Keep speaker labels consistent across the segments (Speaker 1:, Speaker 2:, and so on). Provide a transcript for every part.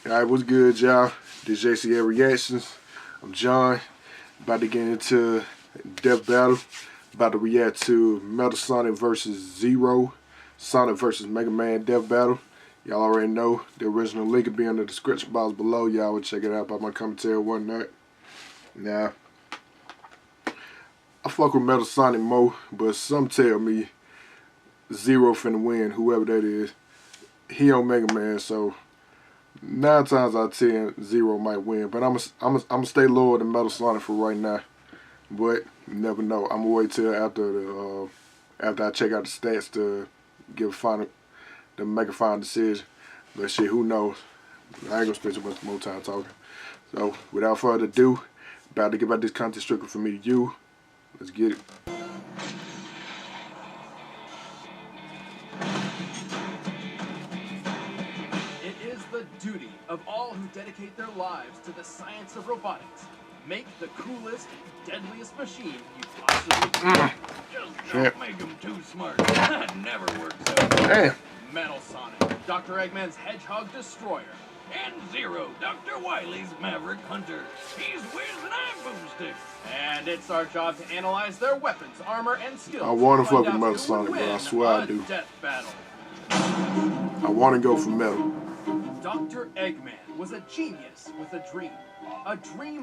Speaker 1: Alright, what's good, y'all? This J.C.A Reactions. I'm John. About to get into Death Battle. About to react to Metal Sonic vs. Zero. Sonic vs. Mega Man Death Battle. Y'all already know the original link will be in the description box below. Y'all will check it out by my commentary and whatnot. Now, I fuck with Metal Sonic more, but some tell me Zero finna win, whoever that is. He on Mega Man, so 9 times out of 10, Zero might win. But I'm gonna stay lower than Metal Sonic for right now. But you never know. I'm gonna wait till after I check out the stats to make a final decision. But shit, who knows? I ain't gonna spend too much more time talking. So without further ado, about to give out this content strictly for me to you. Let's get it.
Speaker 2: The duty of all who dedicate their lives to the science of robotics. Make the coolest, deadliest machine you possibly can. Just don't make them too smart. That never works out.
Speaker 1: Damn.
Speaker 2: Metal Sonic, Dr. Eggman's Hedgehog Destroyer. And Zero, Dr. Wily's Maverick Hunter. He's whizzing and boomstick. And it's our job to analyze their weapons, armor, and skills.
Speaker 1: I want to fuck with Metal Sonic, but I swear I do.
Speaker 2: Death battle.
Speaker 1: I want to go for Metal.
Speaker 2: Dr. Eggman was a genius with a dream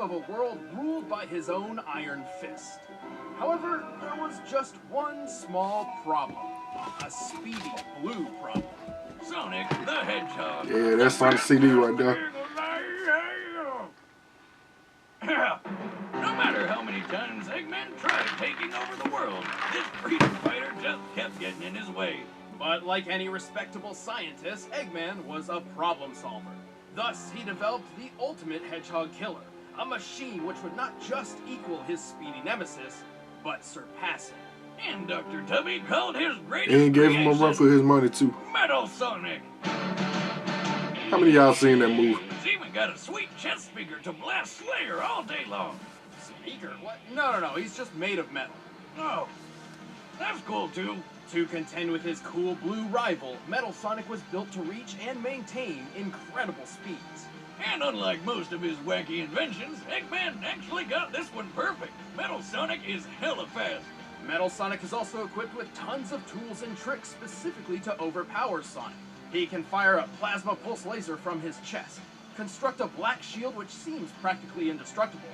Speaker 2: of a world ruled by his own iron fist. However, there was just one small problem, a speedy blue problem. Sonic the Hedgehog.
Speaker 1: Yeah, that's Sonic CD right there.
Speaker 2: No matter how many times Eggman tried taking over the world, this freedom fighter just kept getting in his way. But like any respectable scientist, Eggman was a problem solver. Thus, he developed the ultimate hedgehog killer, a machine which would not just equal his speedy nemesis, but surpass him. And Dr. Tubby called his greatest
Speaker 1: And gave him a run for his money too.
Speaker 2: Metal Sonic.
Speaker 1: How many of y'all seen that movie?
Speaker 2: He's even got a sweet chest speaker to blast Slayer all day long. Speaker? What? No, he's just made of metal. Oh, that's cool too. To contend with his cool blue rival, Metal Sonic was built to reach and maintain incredible speeds. And unlike most of his wacky inventions, Eggman actually got this one perfect. Metal Sonic is hella fast. Metal Sonic is also equipped with tons of tools and tricks specifically to overpower Sonic. He can fire a plasma pulse laser from his chest, construct a black shield which seems practically indestructible,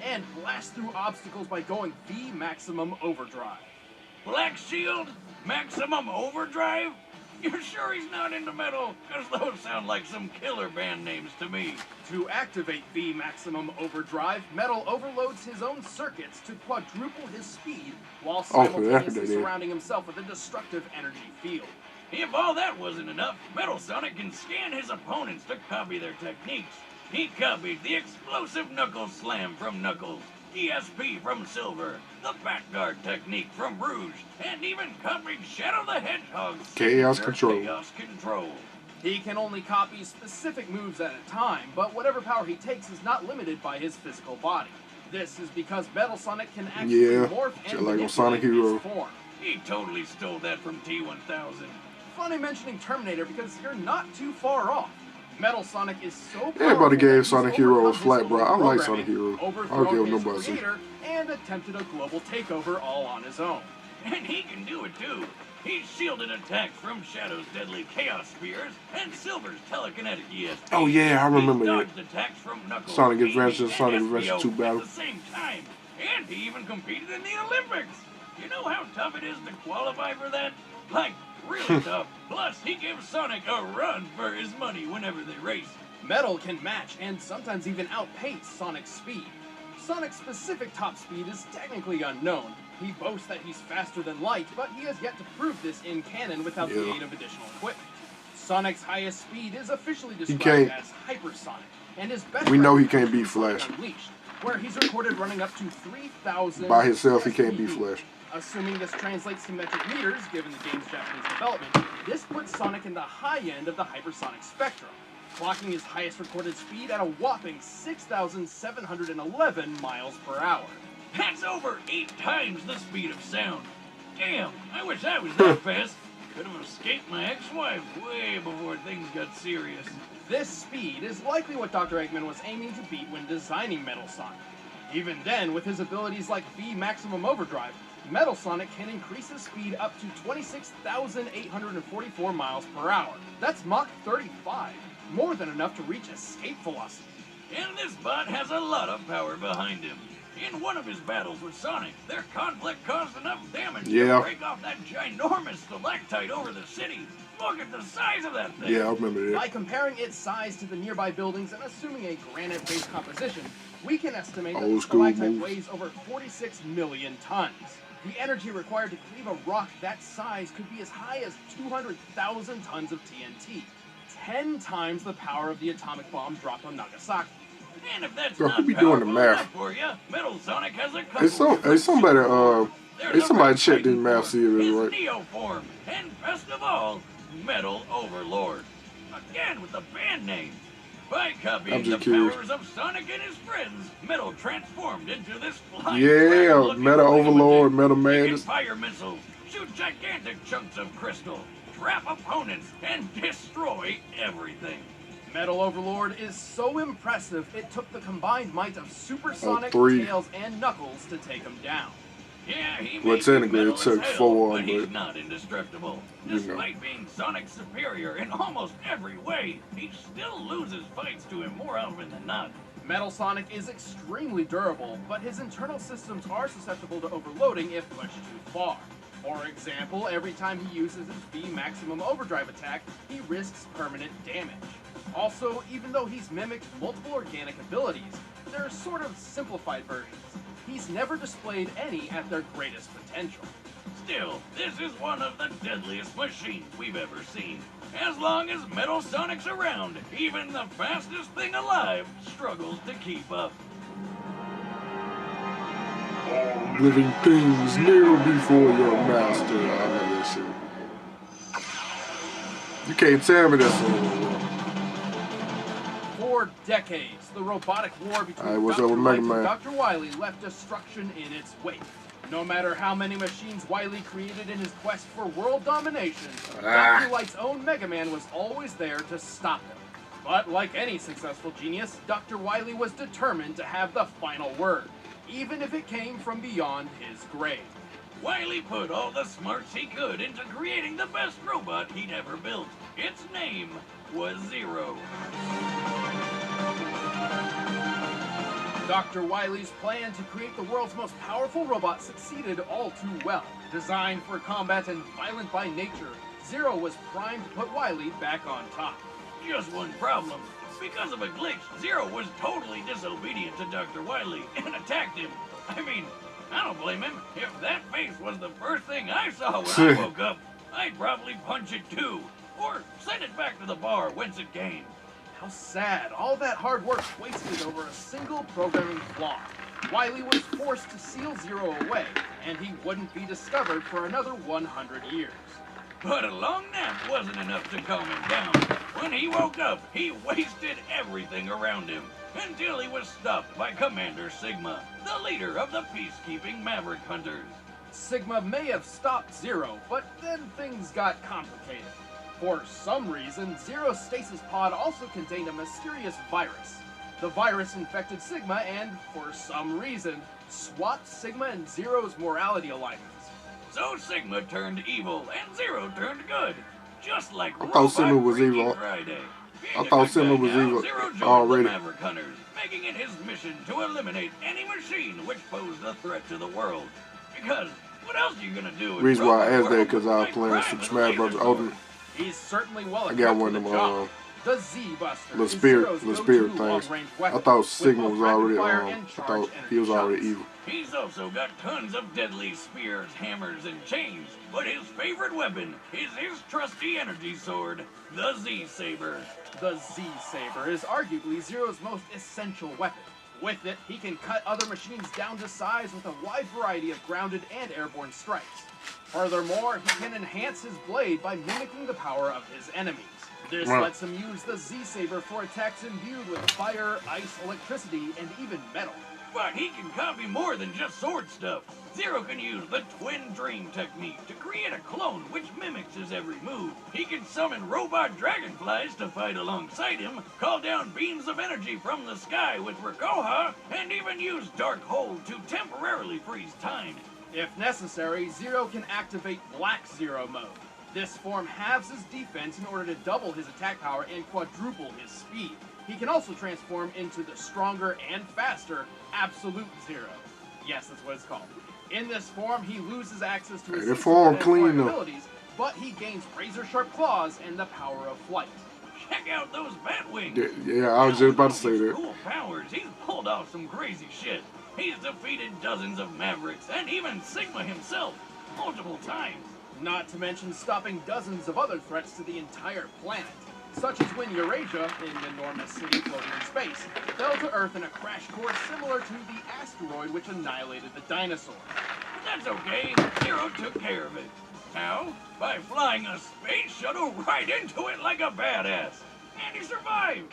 Speaker 2: and blast through obstacles by going V maximum overdrive. Black Shield? Maximum Overdrive? You're sure he's not into metal? Because those sound like some killer band names to me. To activate V Maximum Overdrive, Metal overloads his own circuits to quadruple his speed while simultaneously surrounding himself with a destructive energy field. If all that wasn't enough, Metal Sonic can scan his opponents to copy their techniques. He copied the explosive Knuckle Slam from Knuckles, ESP from Silver, the back guard technique from Rouge, and even copied Shadow the Hedgehog's
Speaker 1: Chaos Control.
Speaker 2: Chaos Control. He can only copy specific moves at a time, but whatever power he takes is not limited by his physical body. This is because Metal Sonic can actually morph and manipulate his form. He totally stole that from T-1000. Funny mentioning Terminator because you're not too far off. Metal Sonic is so powerful.
Speaker 1: Everybody gave Sonic Heroes flat, bro. I like Sonic Heroes. I don't care what nobody says.
Speaker 2: And attempted a global takeover all on his own. And he can do it too. He's shielded attacks from Shadow's deadly Chaos Spears and Silver's telekinetic ESP.
Speaker 1: Oh yeah, I remember that.
Speaker 2: Attacks from Knuckles,
Speaker 1: Sonic Adventure, Sonic Adventure 2 battle.
Speaker 2: At the same time. And he even competed in the Olympics. You know how tough it is to qualify for that? Like, really tough. Plus, he gives Sonic a run for his money whenever they race. Metal can match and sometimes even outpace Sonic's speed. Sonic's specific top speed is technically unknown. He boasts that he's faster than light, but he has yet to prove this in canon without the aid of additional equipment. Sonic's highest speed is officially described as hypersonic, and his best
Speaker 1: we know he can't beat Flash.
Speaker 2: Unleashed, where he's recorded running up to 3,000
Speaker 1: by himself. He can't beat Flash.
Speaker 2: Assuming this translates to metric meters, given the game's Japanese development, this puts Sonic in the high end of the hypersonic spectrum, clocking his highest recorded speed at a whopping 6,711 miles per hour. That's over 8 times the speed of sound. Damn, I wish I was that fast. Could have escaped my ex-wife way before things got serious. This speed is likely what Dr. Eggman was aiming to beat when designing Metal Sonic. Even then, with his abilities like V Maximum Overdrive, Metal Sonic can increase his speed up to 26,844 miles per hour. That's Mach 35, more than enough to reach escape velocity. And this bot has a lot of power behind him. In one of his battles with Sonic, their conflict caused enough damage to break off that ginormous stalactite over the city. Look at the size of that thing!
Speaker 1: Yeah, I remember that.
Speaker 2: By comparing its size to the nearby buildings and assuming a granite-based composition, we can estimate that the stalactite weighs over 46 million tons. The energy required to cleave a rock that size could be as high as 200,000 tons of TNT, 10 times the power of the atomic bomb dropped on Nagasaki. And if that's not
Speaker 1: doing the math
Speaker 2: for you, Metal Sonic has a
Speaker 1: couple somebody check this math, see if it's right.
Speaker 2: Neoform, and best of all, Metal Overlord. Again with the band name. By copying the powers of Sonic and his friends, Metal transformed into this flying
Speaker 1: Metal Overlord, Metal Madness.
Speaker 2: Fire missiles, shoot gigantic chunks of crystal, trap opponents, and destroy everything. Metal Overlord is so impressive, it took the combined might of Super Sonic, Tails, and Knuckles to take him down. Yeah,
Speaker 1: technically it took 4,
Speaker 2: but he's not indestructible. Despite being Sonic's superior in almost every way, he still loses fights to him more often than not. Metal Sonic is extremely durable, but his internal systems are susceptible to overloading if pushed too far. For example, every time he uses his V Maximum Overdrive attack, he risks permanent damage. Also, even though he's mimicked multiple organic abilities, they're sort of simplified versions. He's never displayed any at their greatest potential. Still, this is one of the deadliest machines we've ever seen. As long as Metal Sonic's around, even the fastest thing alive struggles to keep up.
Speaker 1: Living things kneel before your master. I know that shit. You can't tell me that's
Speaker 2: For decades, the robotic war between Dr. Light and Dr. Wily left destruction in its wake. No matter how many machines Wily created in his quest for world domination, Dr. Light's own Mega Man was always there to stop him. But like any successful genius, Dr. Wily was determined to have the final word, even if it came from beyond his grave. Wily put all the smarts he could into creating the best robot he'd ever built. Its name was Zero. Dr. Wily's plan to create the world's most powerful robot succeeded all too well. Designed for combat and violent by nature, Zero was primed to put Wily back on top. Just one problem. Because of a glitch, Zero was totally disobedient to Dr. Wily and attacked him. I mean, I don't blame him. If that face was the first thing I saw when I woke up, I'd probably punch it too. Or send it back to the bar whence it came. How sad. All that hard work wasted over a single programming flaw. Wily was forced to seal Zero away, and he wouldn't be discovered for another 100 years. But a long nap wasn't enough to calm him down. When he woke up, he wasted everything around him, until he was stopped by Commander Sigma, the leader of the peacekeeping Maverick Hunters. Sigma may have stopped Zero, but then things got complicated. For some reason, Zero's stasis pod also contained a mysterious virus. The virus infected Sigma and, for some reason, swapped Sigma and Zero's morality alignments. So Sigma turned evil and Zero turned good. Just like
Speaker 1: I thought Sigma was evil. I thought Sigma was evil already.
Speaker 2: Maverick Hunters, making it his mission to eliminate any machine which posed a threat to the world. Because what else are you gonna do?
Speaker 1: The reason why I asked that because I was playing Super Smash Bros. Ultimate.
Speaker 2: He's certainly well
Speaker 1: I got one of them
Speaker 2: the Z-Buster,
Speaker 1: little spirit things. I thought Sigma was already I thought he was already evil.
Speaker 2: He's also got tons of deadly spears, hammers, and chains, but his favorite weapon is his trusty energy sword, the Z-Saber. The Z-Saber is arguably Zero's most essential weapon. With it, he can cut other machines down to size with a wide variety of grounded and airborne strikes. Furthermore, he can enhance his blade by mimicking the power of his enemies. This lets him use the Z-Saber for attacks imbued with fire, ice, electricity, and even metal. But he can copy more than just sword stuff. Zero can use the Twin Dream technique to create a clone which mimics his every move. He can summon robot dragonflies to fight alongside him, call down beams of energy from the sky with Rakoha, and even use Dark Hold to temporarily freeze time. If necessary, Zero can activate Black Zero mode. This form halves his defense in order to double his attack power and quadruple his speed. He can also transform into the stronger and faster Absolute Zero. Yes, that's what it's called. In this form, he loses access to his abilities, but he gains razor-sharp claws and the power of flight. Check out those bat wings!
Speaker 1: Yeah, I was just about to say that.
Speaker 2: Cool powers, he's pulled off some crazy shit. He's defeated dozens of Mavericks and even Sigma himself multiple times. Not to mention stopping dozens of other threats to the entire planet, such as when Eurasia, an enormous city floating in space, fell to Earth in a crash course similar to the asteroid which annihilated the dinosaurs. But that's okay, Zero took care of it. How? By flying a space shuttle right into it like a badass. And he survived.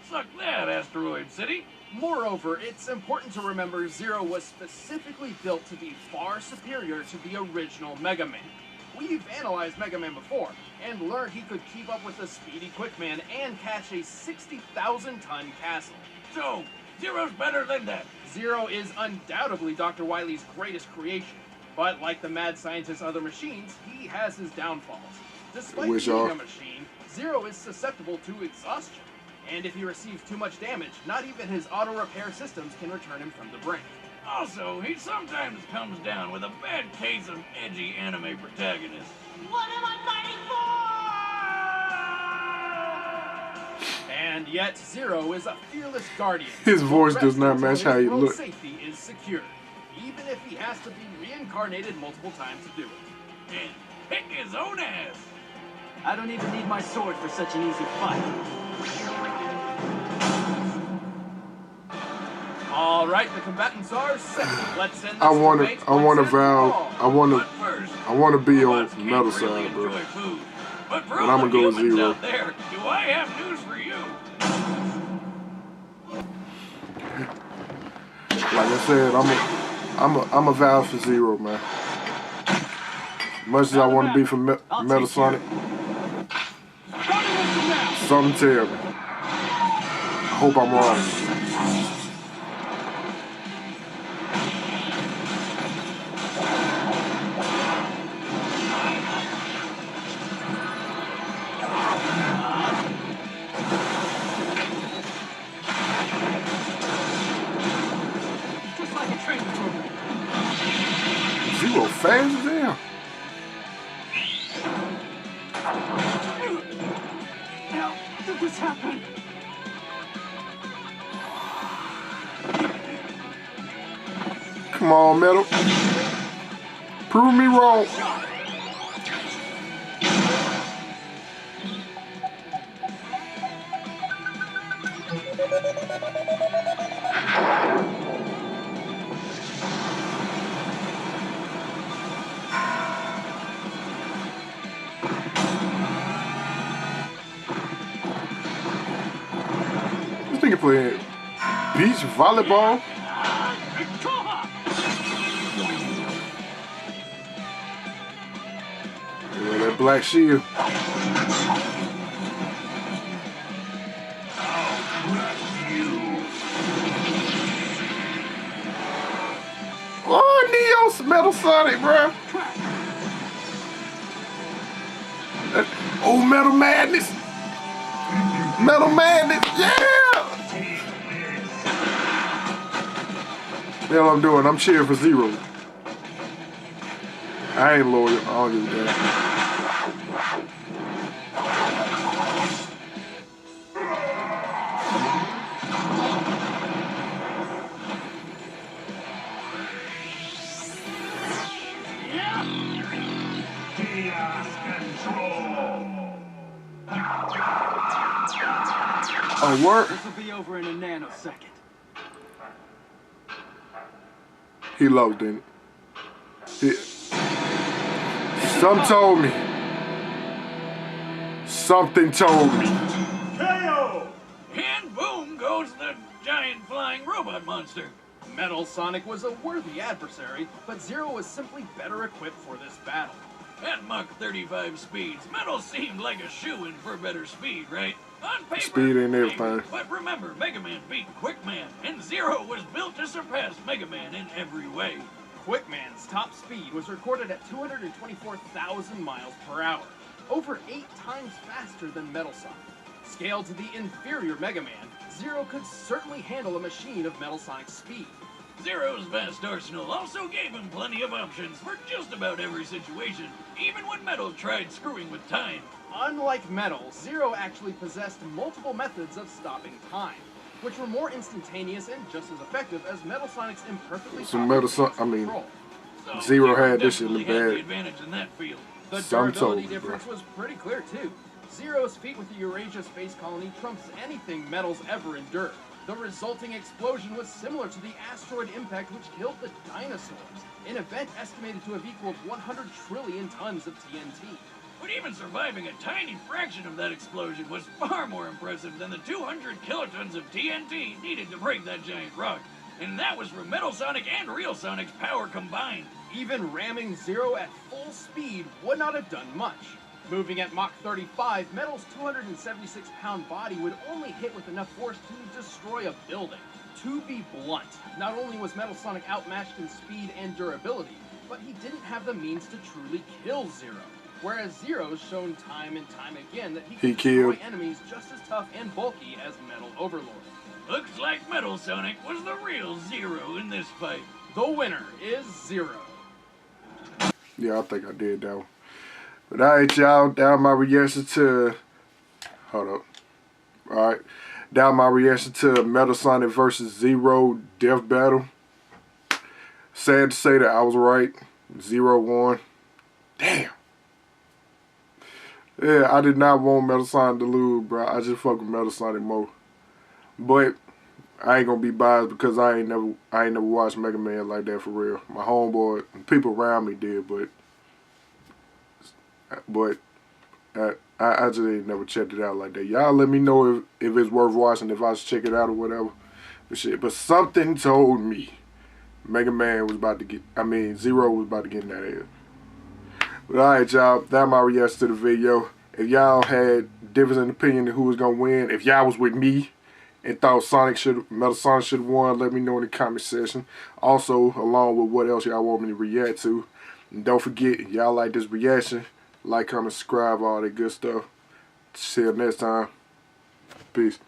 Speaker 2: Suck that, Asteroid City. Moreover, it's important to remember Zero was specifically built to be far superior to the original Mega Man. We've analyzed Mega Man before, and learned he could keep up with the speedy Quickman and catch a 60,000-ton castle. So, Zero's better than that. Zero is undoubtedly Dr. Wily's greatest creation, but like the mad scientist's other machines, he has his downfalls. Despite being a machine, Zero is susceptible to exhaustion, and if he receives too much damage, not even his auto-repair systems can return him from the brink. Also, he sometimes comes down with a bad case of edgy anime protagonists. What am I fighting for? And yet, Zero is a fearless guardian.
Speaker 1: His voice does not match how he looks.
Speaker 2: Safety is secure, even if he has to be reincarnated multiple times to do it. And kick his own ass.
Speaker 3: I don't even need my sword for such an easy fight.
Speaker 2: All right, the combatants are set. Let's end this
Speaker 1: I want to be on Metal side, bro.
Speaker 2: But
Speaker 1: I'm gonna go with Zero.
Speaker 2: There, do I have news for you?
Speaker 1: Like I said, I'm a vow for Zero, man. Much as I want to be for Metal Sonic, something tell me. I hope I'm wrong. Zero fast as hell.
Speaker 3: How did this happen?
Speaker 1: Come on, Metal. Prove me wrong. This nigga playing beach volleyball. Yeah, that black shield. Oh, Neo's Metal Sonic, bro. Oh, Metal Madness. Metal Madness, yeah! The hell I'm doing? I'm cheering for Zero. I ain't loyal. I don't give a damn. Oh, what?
Speaker 3: This will be over in a nanosecond.
Speaker 1: He lost, didn't he? Some told me. Something told me.
Speaker 3: KO!
Speaker 2: And boom goes the giant flying robot monster.
Speaker 4: Metal Sonic was a worthy adversary, but Zero was simply better equipped for this battle.
Speaker 2: At Mach 35 speeds, Metal seemed like a shoo-in for better speed, right? On paper,
Speaker 1: Speed ain't
Speaker 2: maybe.
Speaker 1: everything.
Speaker 2: But remember, Mega Man beat Quickman, and Zero was built to surpass Mega Man in every way.
Speaker 4: Quickman's top speed was recorded at 224,000 miles per hour, over 8 times faster than Metal Sonic. Scaled to the inferior Mega Man, Zero could certainly handle a machine of Metal Sonic's speed.
Speaker 2: Zero's vast arsenal also gave him plenty of options for just about every situation, even when Metal tried screwing with time.
Speaker 4: Unlike Metal, Zero actually possessed multiple methods of stopping time, which were more instantaneous and just as effective as Metal Sonic's imperfectly
Speaker 1: So Metal Sonic,
Speaker 4: control.
Speaker 2: So
Speaker 1: Zero had this in the
Speaker 2: definitely had
Speaker 1: bag.
Speaker 2: the advantage in that field.
Speaker 4: The
Speaker 1: Some
Speaker 4: durability
Speaker 1: told me,
Speaker 4: difference was pretty clear too. Zero's feat with the Eurasia Space Colony trumps anything Metal's ever endured. The resulting explosion was similar to the asteroid impact which killed the dinosaurs, an event estimated to have equaled 100 trillion tons of TNT.
Speaker 2: But even surviving a tiny fraction of that explosion was far more impressive than the 200 kilotons of TNT needed to break that giant rock. And that was from Metal Sonic and Real Sonic's power combined.
Speaker 4: Even ramming Zero at full speed would not have done much. Moving at Mach 35, Metal's 276-pound body would only hit with enough force to destroy a building. To be blunt, not only was Metal Sonic outmatched in speed and durability, but he didn't have the means to truly kill Zero. Whereas Zero's shown time and time again that he can destroy enemies just as tough and bulky as Metal Overlord.
Speaker 2: Looks like Metal Sonic was the real Zero in this fight.
Speaker 4: The winner is Zero.
Speaker 1: Yeah, I think I did that one. But alright, y'all, down my reaction to... Hold up. Alright. Down my reaction to Metal Sonic versus Zero Death Battle. Sad to say that I was right. Zero won. Damn. Yeah, I did not want Metal Sonic to lose, bro. I just fuck with Metal Sonic more. But I ain't gonna be biased because I ain't never watched Mega Man like that for real. My homeboy, people around me did, but I just ain't never checked it out like that. Y'all let me know if it's worth watching, if I should check it out or whatever. But something told me Mega Man was about to get, Zero was about to get in that ass. But alright, y'all, that's my reaction to the video. If y'all had difference in opinion of who was gonna win, if y'all was with me and thought Metal Sonic should have won, let me know in the comment section. Also, along with what else y'all want me to react to. And don't forget, if y'all like this reaction, like, comment, subscribe, all that good stuff. See you next time. Peace.